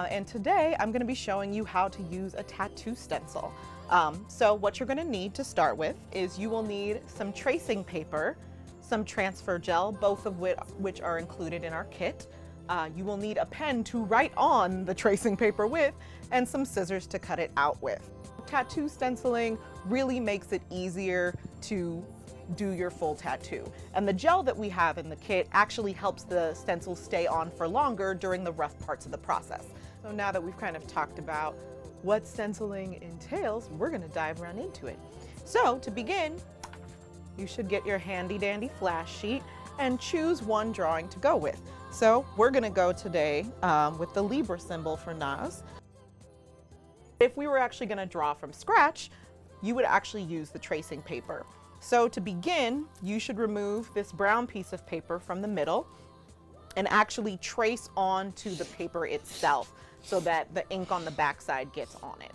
and today I'm going to be showing you how to use a tattoo stencil. So what you're going to need to start with is you will need some tracing paper, some transfer gel, both of which are included in our kit. You will need a pen to write on the tracing paper with, and some scissors to cut it out with. Tattoo stenciling really makes it easier to do your full tattoo. And the gel that we have in the kit actually helps the stencil stay on for longer during the rough parts of the process. So now that we've kind of talked about what stenciling entails, we're gonna dive right into it. So to begin, you should get your handy dandy flash sheet and choose one drawing to go with. So we're gonna go today with the Libra symbol for Naz. If we were actually gonna draw from scratch, you would actually use the tracing paper. So to begin, you should remove this brown piece of paper from the middle and actually trace onto the paper itself so that the ink on the backside gets on it.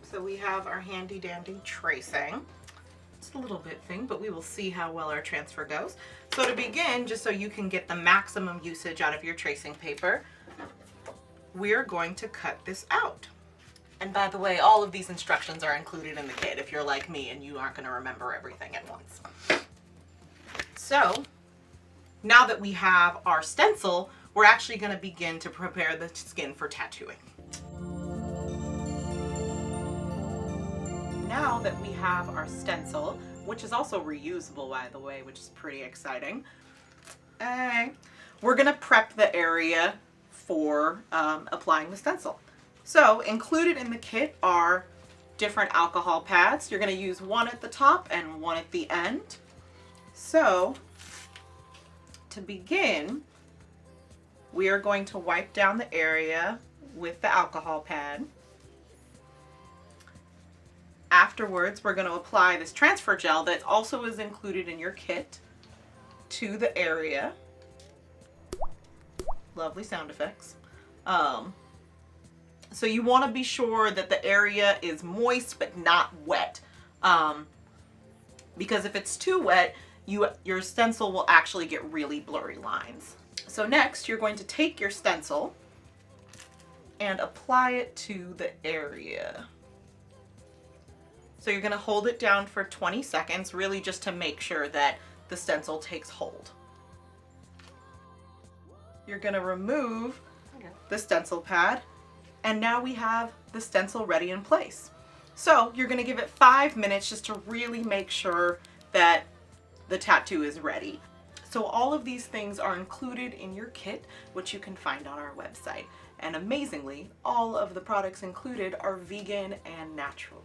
So we have our handy dandy tracing. It's a little bit thing, but we will see how well our transfer goes. So to begin, just so you can get the maximum usage out of your tracing paper, we're going to cut this out. And by the way, all of these instructions are included in the kit if you're like me and you aren't going to remember everything at once. So now that we have our stencil, we're actually going to begin to prepare the skin for tattooing. Now that we have our stencil, which is also reusable by the way, which is pretty exciting, we're going to prep the area for applying the stencil. So included in the kit are different alcohol pads. You're going to use one at the top and one at the end. So to begin, we are going to wipe down the area with the alcohol pad. Afterwards, we're going to apply this transfer gel that also is included in your kit to the area. Lovely sound effects. So you want to be sure that the area is moist but not wet, because if it's too wet, your stencil will actually get really blurry lines. So next, you're going to take your stencil and apply it to the area. So you're going to hold it down for 20 seconds, really just to make sure that the stencil takes hold. You're going to remove the stencil pad. And now we have the stencil ready in place. So you're going to give it 5 minutes just to really make sure that the tattoo is ready. So all of these things are included in your kit, which you can find on our website. And amazingly, all of the products included are vegan and natural.